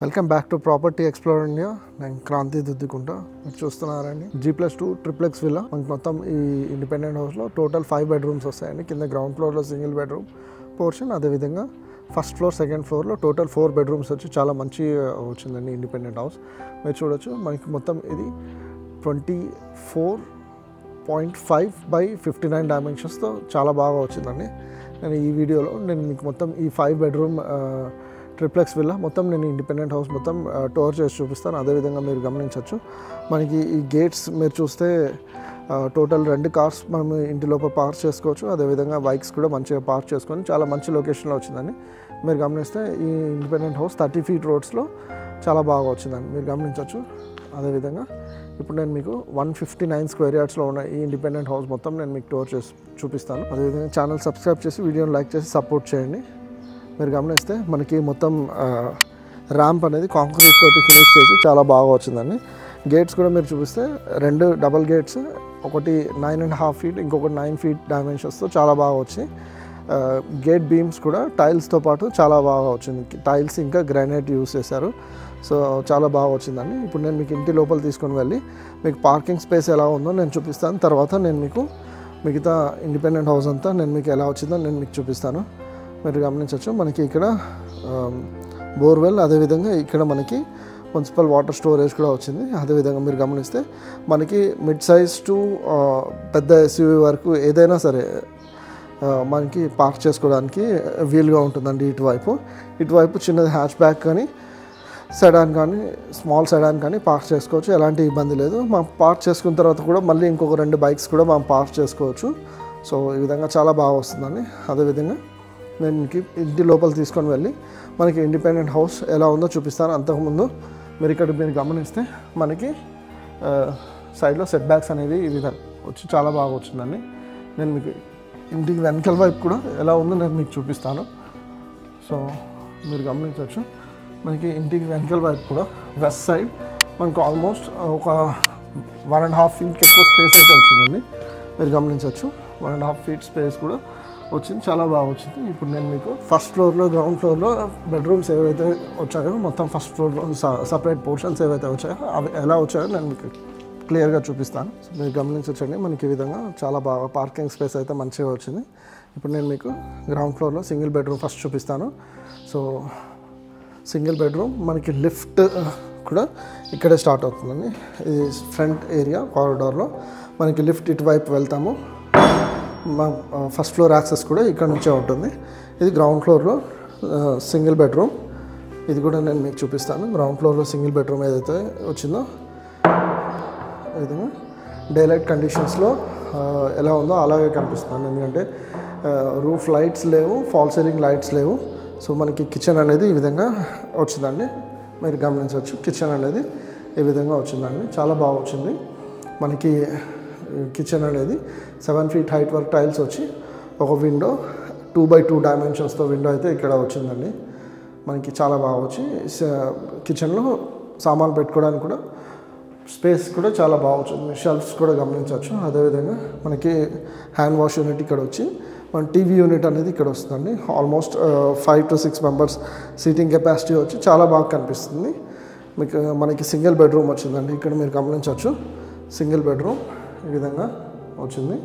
Welcome back to property explore India. నేను క్రాంతి దిద్దుకుంటా. మీరు చూస్తున్నారండి G+2 ట్రిప్లెక్స్ విల్లా. మనకి మొత్తం ఈ ఇండిపెండెంట్ హౌస్లో టోటల్ 5 బెడ్రూమ్స్ వస్తాయండి. కింద గ్రౌండ్ ఫ్లోర్లో సింగిల్ బెడ్రూమ్ పోర్షన్, అదేవిధంగా ఫస్ట్ ఫ్లోర్ సెకండ్ ఫ్లోర్లో టోటల్ 4 బెడ్రూమ్స్ వచ్చి చాలా మంచి వచ్చిందండి ఇండిపెండెంట్ హౌస్. మీరు చూడొచ్చు మనకి మొత్తం ఇది 24.5/59 డైమెన్షన్స్తో చాలా బాగా వచ్చిందండి. నేను ఈ వీడియోలో మీకు మొత్తం ఈ 5 బెడ్రూమ్ ట్రిప్లెక్స్ విల్లా మొత్తం నేను ఇండిపెండెంట్ హౌస్ మొత్తం టూర్ చేసి చూపిస్తాను. అదేవిధంగా మీరు గమనించవచ్చు మనకి ఈ గేట్స్ మీరు చూస్తే టోటల్ 2 కార్స్ మనం ఇంటి లోపల పార్క్ చేసుకోవచ్చు. అదేవిధంగా బైక్స్ కూడా మంచిగా పార్క్ చేసుకొని చాలా మంచి లొకేషన్లో వచ్చిందండి. మీరు గమనిస్తే ఈ ఇండిపెండెంట్ హౌస్ 30 ఫీట్ రోడ్స్లో చాలా బాగా వచ్చిందండి, మీరు గమనించవచ్చు. అదేవిధంగా ఇప్పుడు నేను మీకు 159 స్క్వేర్ యార్డ్స్లో ఉన్న ఈ ఇండిపెండెంట్ హౌస్ మొత్తం నేను మీకు టూర్ చేసి చూపిస్తాను. అదేవిధంగా ఛానల్ సబ్స్క్రైబ్ చేసి వీడియోని లైక్ చేసి సపోర్ట్ చేయండి. మీరు గమనిస్తే మనకి మొత్తం ర్యాంప్ అనేది కాంక్రీట్ తోటి ఫినిష్ చేసి చాలా బాగా వచ్చిందండి. గేట్స్ కూడా మీరు చూపిస్తే 2 డబల్ గేట్స్, ఒకటి 9.5 ఫీట్, ఇంకొకటి 9 ఫీట్ డైమెన్షన్స్తో చాలా బాగా వచ్చి గేట్ బీమ్స్ కూడా టైల్స్తో పాటు చాలా బాగా వచ్చింది. టైల్స్ ఇంకా గ్రానైట్ యూస్ చేశారు. సో చాలా బాగా వచ్చిందండి. ఇప్పుడు నేను మీకు ఇంటి లోపల తీసుకొని వెళ్ళి మీకు పార్కింగ్ స్పేస్ ఎలా ఉందో నేను చూపిస్తాను. తర్వాత నేను మీకు మిగతా ఇండిపెండెంట్ హౌస్ అంతా నేను మీకు ఎలా వచ్చిందో నేను మీకు చూపిస్తాను. మీరు గమనించవచ్చు మనకి ఇక్కడ బోర్వెల్, అదేవిధంగా ఇక్కడ మనకి మున్సిపల్ వాటర్ స్టోరేజ్ కూడా వచ్చింది. అదేవిధంగా మీరు గమనిస్తే మనకి మిడ్ సైజ్ టు పెద్ద SUV వరకు ఏదైనా సరే మనకి పార్క్ చేసుకోవడానికి వీలుగా ఉంటుందండి. ఇటువైపు చిన్నది హ్యాచ్ బ్యాక్ కానీ సెడాన్ కానీ స్మాల్ సెడాన్ కానీ పార్క్ చేసుకోవచ్చు, ఎలాంటి ఇబ్బంది లేదు. మనం పార్క్ చేసుకున్న తర్వాత కూడా మళ్ళీ ఇంకొక 2 బైక్స్ కూడా మనం పార్క్ చేసుకోవచ్చు. సో ఈ విధంగా చాలా బాగా వస్తుందండి. అదేవిధంగా నేను మీకు ఇంటి లోపల తీసుకొని వెళ్ళి మనకి ఇండిపెండెంట్ హౌస్ ఎలా ఉందో చూపిస్తాను. అంతకుముందు మీరు ఇక్కడ మీరు గమనిస్తే మనకి సైడ్లో సెట్ బ్యాక్స్ అనేవి ఈ విధంగా వచ్చి చాలా బాగా వచ్చిందండి. నేను మీకు ఇంటికి వెనకాల వైపు కూడా ఎలా ఉందో నేను మీకు చూపిస్తాను. సో మీరు గమనించవచ్చు మనకి ఇంటికి వెనకాల వైపు కూడా వెస్ట్ సైడ్ మనకు ఆల్మోస్ట్ ఒక 1.5 ఫీట్కి ఎక్కువ స్పేస్ అయితే వచ్చిందండి. మీరు గమనించవచ్చు 1.5 ఫీట్ స్పేస్ కూడా వచ్చింది, చాలా బాగా వచ్చింది. ఇప్పుడు నేను మీకు ఫస్ట్ ఫ్లోర్లో గ్రౌండ్ ఫ్లోర్లో బెడ్రూమ్స్ ఏవైతే వచ్చాయో మొత్తం ఫస్ట్ ఫ్లోర్లో సపరేట్ పోర్షన్స్ ఏవైతే వచ్చాయో అవి ఎలా వచ్చాయో నేను మీకు క్లియర్గా చూపిస్తాను. సో మీరు గమనించవచ్చండి మనకి ఈ విధంగా చాలా బాగా పార్కింగ్ స్పేస్ అయితే మంచిగా వచ్చింది. ఇప్పుడు నేను మీకు గ్రౌండ్ ఫ్లోర్లో సింగిల్ బెడ్రూమ్ ఫస్ట్ చూపిస్తాను. సో సింగిల్ బెడ్రూమ్ మనకి లిఫ్ట్ కూడా ఇక్కడే స్టార్ట్ అవుతుందండి. ఇది ఫ్రంట్ ఏరియా కారిడార్లో మనకి లిఫ్ట్ ఇటువైపు వెళ్తాము. మా ఫస్ట్ ఫ్లోర్ యాక్సెస్ కూడా ఇక్కడ నుంచే ఉంటుంది. ఇది గ్రౌండ్ ఫ్లోర్లో సింగిల్ బెడ్రూమ్, ఇది కూడా నేను మీకు చూపిస్తాను. గ్రౌండ్ ఫ్లోర్లో సింగిల్ బెడ్రూమ్ ఏదైతే వచ్చిందో ఈ విధంగా డేలైట్ కండిషన్స్లో ఎలా ఉందో అలాగే కనిపిస్తుంది. ఎందుకంటే రూఫ్ లైట్స్ లేవు, ఫాల్ సీలింగ్ లైట్స్ లేవు. సో మనకి కిచెన్ అనేది ఈ విధంగా వచ్చిందండి. మీరు గమనించవచ్చు కిచెన్ అనేది ఈ విధంగా వచ్చిందండి, చాలా బాగా వచ్చింది. మనకి కిచెన్ అనేది 7 ఫీట్ హైట్ వరకు టైల్స్ వచ్చి ఒక విండో 2x2 డైమెన్షన్స్తో విండో అయితే ఇక్కడ వచ్చిందండి. మనకి చాలా బాగా వచ్చి కిచెన్లో సామాన్లు పెట్టుకోవడానికి కూడా స్పేస్ కూడా చాలా బాగా వచ్చింది. షెల్ఫ్స్ కూడా గమనించవచ్చు. అదేవిధంగా మనకి హ్యాండ్ వాష్ యూనిట్ ఇక్కడ వచ్చి మన టీవీ యూనిట్ అనేది ఇక్కడ వస్తుందండి. Almost 5 to 6 members seating capacity వచ్చి చాలా బాగా కనిపిస్తుంది. మీకు మనకి సింగిల్ బెడ్రూమ్ వచ్చిందండి. ఇక్కడ మీరు గమనించవచ్చు సింగిల్ బెడ్రూమ్ ఈ విధంగా వచ్చింది.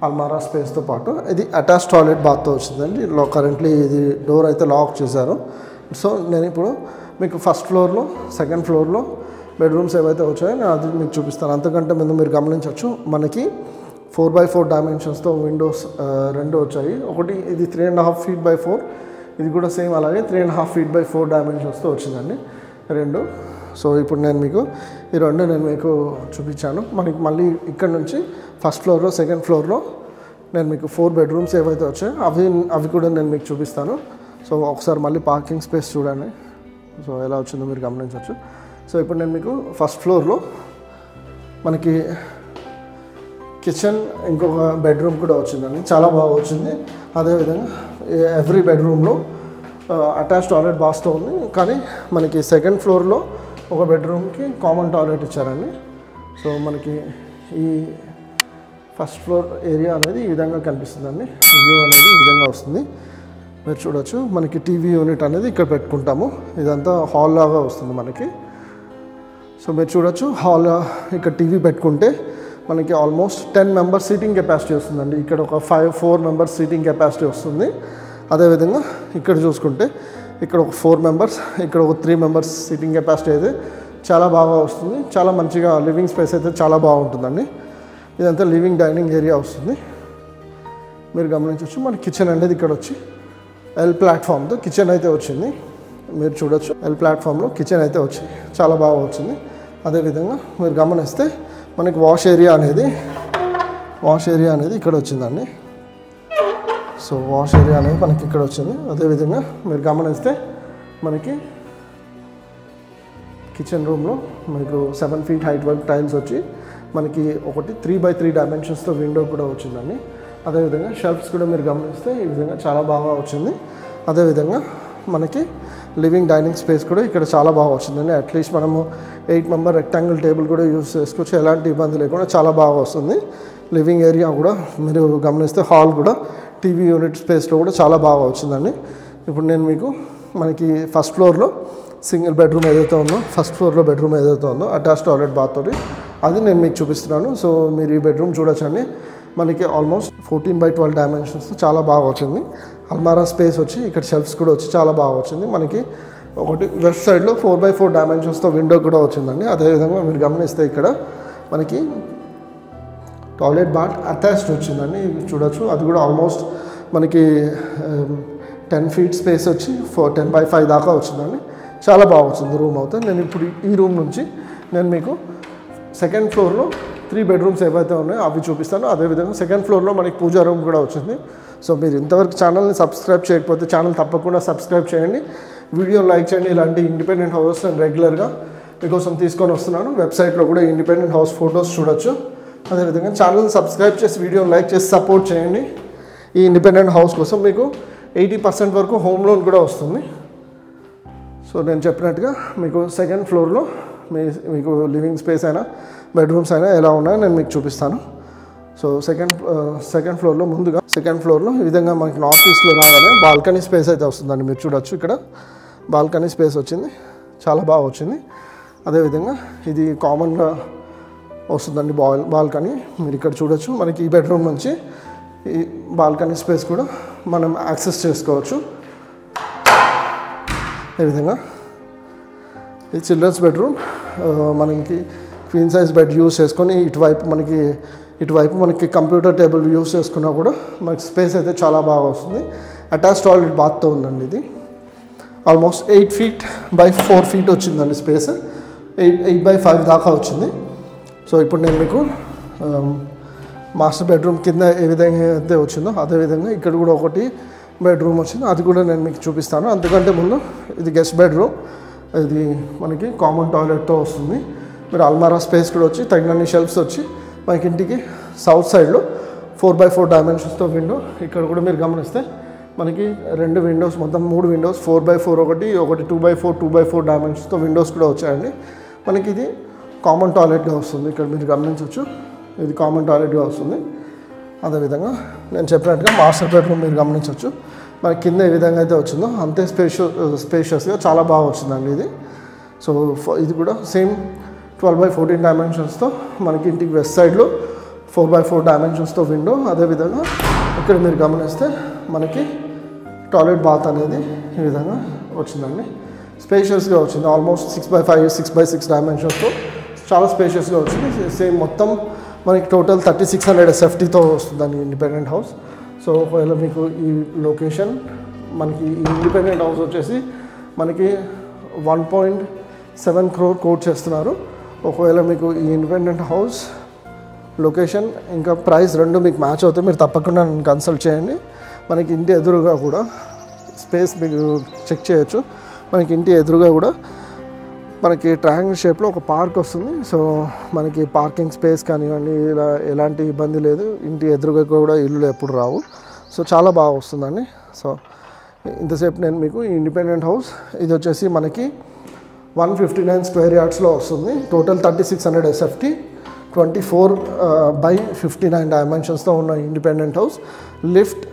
అల్మారా స్పేస్తో పాటు ఇది అటాచ్ టాయిలెట్ బాత్తో వచ్చిందండి. కరెంట్లీ ఇది డోర్ అయితే లాక్ చేశారు. సో నేను ఇప్పుడు మీకు ఫస్ట్ ఫ్లోర్లో సెకండ్ ఫ్లోర్లో బెడ్రూమ్స్ ఏవైతే వచ్చాయో నేను అది మీకు చూపిస్తాను. అంతకంటే ముందు మీరు గమనించవచ్చు మనకి 4x4 డైమెన్షన్స్తో విండోస్ 2 వచ్చాయి. ఒకటి ఇది 3.5 feet/4, ఇది కూడా సేమ్ అలాగే 3.5 feet/4 డైమెన్షన్స్తో వచ్చిందండి 2. సో ఇప్పుడు నేను మీకు ఈ 2 నేను మీకు చూపించాను. మనకి మళ్ళీ ఇక్కడ నుంచి ఫస్ట్ ఫ్లోర్లో సెకండ్ ఫ్లోర్లో నేను మీకు 4 బెడ్రూమ్స్ ఏవైతే వచ్చాయో అవి కూడా నేను మీకు చూపిస్తాను. సో ఒకసారి మళ్ళీ పార్కింగ్ స్పేస్ చూడండి, సో ఎలా వచ్చిందో మీరు గమనించవచ్చు. సో ఇప్పుడు నేను మీకు ఫస్ట్ ఫ్లోర్లో మనకి కిచెన్ ఇంకొక బెడ్రూమ్ కూడా వచ్చిందండి, చాలా బాగా వచ్చింది. అదేవిధంగా ఎవ్రీ బెడ్రూమ్లో అటాచ్ టాయిలెట్ బాత్తో ఉంది. కానీ మనకి సెకండ్ ఫ్లోర్లో ఒక బెడ్రూమ్కి కామన్ టాయిలెట్ ఇచ్చారండి. సో మనకి ఈ ఫస్ట్ ఫ్లోర్ ఏరియా అనేది ఈ విధంగా కనిపిస్తుందండి. వ్యూ అనేది ఈ విధంగా వస్తుంది. మీరు చూడొచ్చు మనకి టీవీ యూనిట్ అనేది ఇక్కడ పెట్టుకుంటాము. ఇదంతా హాల్ లాగా వస్తుంది మనకి. సో మీరు చూడొచ్చు హాల్ ఇక్కడ టీవీ పెట్టుకుంటే మనకి ఆల్మోస్ట్ 10 మెంబర్స్ సీటింగ్ కెపాసిటీ వస్తుందండి. ఇక్కడ ఒక 4 మెంబర్స్ సీటింగ్ కెపాసిటీ వస్తుంది. అదేవిధంగా ఇక్కడ చూసుకుంటే ఇక్కడ ఒక 4 మెంబర్స్, ఇక్కడ ఒక 3 మెంబర్స్ సీటింగ్ కెపాసిటీ అయితే చాలా బాగా వస్తుంది. చాలా మంచిగా లివింగ్ స్పేస్ అయితే చాలా బాగుంటుందండి. ఇదంతా లివింగ్ డైనింగ్ ఏరియా వస్తుంది. మీరు గమనించవచ్చు మన కిచెన్ అనేది ఇక్కడ వచ్చి ఎల్ ప్లాట్ఫామ్తో కిచెన్ అయితే వచ్చింది. మీరు చూడొచ్చు ఎల్ ప్లాట్ఫామ్లో కిచెన్ అయితే వచ్చి చాలా బాగా వచ్చింది. అదేవిధంగా మీరు గమనిస్తే మనకి వాష్ ఏరియా అనేది ఇక్కడ వచ్చిందండి. సో వాష్ ఏరియా అనేది మనకి ఇక్కడ వచ్చింది. అదేవిధంగా మీరు గమనిస్తే మనకి కిచెన్ రూమ్లో మీకు 7 feet హైట్ వరకు టైల్స్ వచ్చి మనకి ఒకటి 3x3 డైమెన్షన్స్తో విండో కూడా వచ్చిందండి. అదేవిధంగా షెల్ఫ్స్ కూడా మీరు గమనిస్తే ఈ విధంగా చాలా బాగా వచ్చింది. అదేవిధంగా మనకి లివింగ్ డైనింగ్ స్పేస్ కూడా ఇక్కడ చాలా బాగా వచ్చిందండి. అట్లీస్ట్ మనము 8 మెంబర్ రెక్టాంగిల్ టేబుల్ కూడా యూజ్ చేసుకోవచ్చు. ఎలాంటి ఇబ్బంది లేకుండా చాలా బాగా వస్తుంది. లివింగ్ ఏరియా కూడా మీరు గమనిస్తే హాల్ కూడా టీవీ యూనిట్ స్పేస్లో కూడా చాలా బాగా వచ్చిందండి. ఇప్పుడు నేను మీకు మనకి ఫస్ట్ ఫ్లోర్లో సింగిల్ బెడ్రూమ్ ఏదైతే ఉందో, ఫస్ట్ ఫ్లోర్లో బెడ్రూమ్ ఏదైతే ఉందో అటాచ్ టాయిలెట్ బాత్ తోటి అది నేను మీకు చూపిస్తున్నాను. సో మీరు ఈ బెడ్రూమ్ చూడొచ్చండి. మనకి ఆల్మోస్ట్ 14x12 డైమెన్షన్స్ చాలా బాగా వచ్చింది. అల్మారా స్పేస్ వచ్చి ఇక్కడ షెల్ఫ్స్ కూడా వచ్చి చాలా బాగా వచ్చింది. మనకి ఒకటి వెస్ట్ సైడ్లో 4x4 డైమెన్షన్స్తో విండో కూడా వచ్చిందండి. అదేవిధంగా మీరు గమనిస్తే ఇక్కడ మనకి టాయిలెట్ బాత్ అటాచ్డ్ వచ్చిందండి. చూడొచ్చు అది కూడా ఆల్మోస్ట్ మనకి 10 feet స్పేస్ వచ్చి 10x5 దాకా వచ్చిందండి. చాలా బాగా వచ్చింది రూమ్ అవుతుంది. నేను ఇప్పుడు ఈ రూమ్ నుంచి నేను మీకు సెకండ్ ఫ్లోర్లో 3 bedrooms ఏవైతే ఉన్నాయో అవి చూపిస్తాను. అదేవిధంగా సెకండ్ ఫ్లోర్లో మనకి పూజా రూమ్ కూడా వచ్చింది. సో మీరు ఇంతవరకు ఛానల్ని సబ్స్క్రైబ్ చేయకపోతే ఛానల్ తప్పకుండా సబ్స్క్రైబ్ చేయండి, వీడియో లైక్ చేయండి. ఇలాంటి ఇండిపెండెంట్ హౌసెస్ నేను రెగ్యులర్గా మీకోసం తీసుకొని వస్తున్నాను. వెబ్సైట్లో కూడా ఇండిపెండెంట్ హౌస్ ఫొటోస్ చూడొచ్చు. అదేవిధంగా ఛానల్ని సబ్స్క్రైబ్ చేసి వీడియో లైక్ చేసి సపోర్ట్ చేయండి. ఈ ఇండిపెండెంట్ హౌస్ కోసం మీకు 80% వరకు హోమ్ లోన్ కూడా వస్తుంది. సో నేను చెప్పినట్టుగా మీకు సెకండ్ ఫ్లోర్లో మీకు లివింగ్ స్పేస్ అయినా బెడ్రూమ్స్ అయినా ఎలా ఉన్నాయో నేను మీకు చూపిస్తాను. సో సెకండ్ ఫ్లోర్లో ముందుగా సెకండ్ ఫ్లోర్లో ఈ విధంగా మనకి నార్త్ ఈస్ట్లో రాగానే బాల్కనీ స్పేస్ అయితే వస్తుందండి. మీరు చూడొచ్చు ఇక్కడ బాల్కనీ స్పేస్ వచ్చింది, చాలా బాగా వచ్చింది. అదేవిధంగా ఇది కామన్గా వస్తుందండి బాల్కనీ. మీరు ఇక్కడ చూడొచ్చు మనకి ఈ బెడ్రూమ్ నుంచి ఈ బాల్కనీ స్పేస్ కూడా మనం యాక్సెస్ చేసుకోవచ్చు. ఈ విధంగా ఈ చిల్డ్రన్స్ బెడ్రూమ్ మనకి క్వీన్ సైజ్ బెడ్ యూస్ చేసుకొని ఇటువైపు మనకి కంప్యూటర్ టేబుల్ యూస్ చేసుకున్నా కూడా మనకి స్పేస్ అయితే చాలా బాగా వస్తుంది. అటాచ్ టాయిలెట్ బాత్తో ఉందండి. ఇది ఆల్మోస్ట్ 8 feet by 4 feet వచ్చిందండి స్పేస్. 8x5 దాకా వచ్చింది. సో ఇప్పుడు నేను మీకు మాస్టర్ బెడ్రూమ్ కింద ఏ విధంగా అయితే వచ్చిందో అదేవిధంగా ఇక్కడ కూడా ఒకటి బెడ్రూమ్ వచ్చింది, అది కూడా నేను మీకు చూపిస్తాను. అంతకంటే ముందు ఇది గెస్ట్ బెడ్రూమ్. ఇది మనకి కామన్ టాయిలెట్తో వస్తుంది. మీరు అల్మారా స్పేస్ కూడా వచ్చి తగినన్ని షెల్ఫ్స్ వచ్చి మనకి ఇంటికి సౌత్ సైడ్లో 4x4 డైమెన్షన్స్తో విండో. ఇక్కడ కూడా మీరు గమనిస్తే మనకి 2 విండోస్, మొత్తం 3 విండోస్, 4x4 ఒకటి 2x4 డైమెన్షన్స్తో విండోస్ కూడా వచ్చాయండి. మనకి ఇది కామన్ టాయిలెట్గా వస్తుంది. ఇక్కడ మీరు గమనించవచ్చు ఇది కామన్ టాయిలెట్గా వస్తుంది. అదేవిధంగా నేను చెప్పినట్టుగా మాస్టర్ బెడ్రూమ్ మీరు గమనించవచ్చు. మనకి కింద ఏ విధంగా అయితే వచ్చిందో అంతే స్పేషియస్గా చాలా బాగా వచ్చిందండి ఇది. సో ఇది కూడా సేమ్ 12x14 డైమెన్షన్స్తో మనకి ఇంటికి వెస్ట్ సైడ్లో 4x4 డైమెన్షన్స్తో విండో. అదేవిధంగా ఇక్కడ మీరు గమనిస్తే మనకి టాయిలెట్ బాత్ అనేది ఈ విధంగా వచ్చిందండి. స్పేషియస్గా వచ్చింది. ఆల్మోస్ట్ 6x5 6x6 డైమెన్షన్స్తో చాలా స్పేషియస్గా వచ్చింది. సేమ్ మొత్తం మనకి టోటల్ 3600 SFTతో వస్తుందండి ఇండిపెండెంట్ హౌస్. సో ఒకవేళ మీకు ఈ లొకేషన్ మనకి ఈ ఇండిపెండెంట్ హౌస్ వచ్చేసి మనకి 1.7 crore కోట్ చేస్తున్నారు. ఒకవేళ మీకు ఈ ఇండిపెండెంట్ హౌస్ లొకేషన్ ఇంకా ప్రైస్ రెండు మీకు మ్యాచ్ అవుతాయి, మీరు తప్పకుండా నన్ను కన్సల్ట్ చేయండి. మనకి ఇంటి ఎదురుగా కూడా స్పేస్ మీకు చెక్ చేయొచ్చు. మనకి ఇంటి ఎదురుగా కూడా మనకి ట్రయాంగిల్ షేప్లో ఒక పార్క్ వస్తుంది. సో మనకి పార్కింగ్ స్పేస్ కానివ్వండి ఇలా ఎలాంటి ఇబ్బంది లేదు. ఇంటి ఎదురుగా కూడా ఇల్లు ఎప్పుడు రావు. సో చాలా బాగా వస్తుందండి. సో ఇంతసేపు నేను మీకు ఇండిపెండెంట్ హౌస్ ఇది వచ్చేసి మనకి 159 square yardsలో వస్తుంది. టోటల్ 3600 SFT 24x59 డైమెన్షన్స్తో ఉన్న ఇండిపెండెంట్ హౌస్. లిఫ్ట్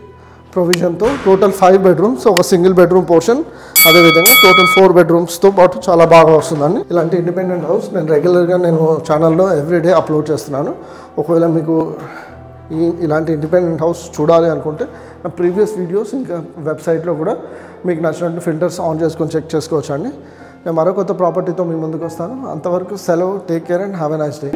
ప్రొవిజన్తో టోటల్ 5 బెడ్రూమ్స్, ఒక సింగిల్ బెడ్రూమ్ పోర్షన్, అదేవిధంగా టోటల్ 4 బెడ్రూమ్స్తో పాటు చాలా బాగా వస్తుందండి. ఇలాంటి ఇండిపెండెంట్ హౌస్ నేను రెగ్యులర్గా ఛానల్లో ఎవ్రీడే అప్లోడ్ చేస్తున్నాను. ఒకవేళ మీకు ఇలాంటి ఇండిపెండెంట్ హౌస్ చూడాలి అనుకుంటే నా ప్రీవియస్ వీడియోస్ ఇంకా వెబ్సైట్లో కూడా మీకు నచ్చినట్టు ఫిల్టర్స్ ఆన్ చేసుకొని చెక్ చేసుకోవచ్చు అండి. నేను మరో కొత్త ప్రాపర్టీతో మీ ముందుకు వస్తాను. అంతవరకు సెలవు. Take care and have a nice day.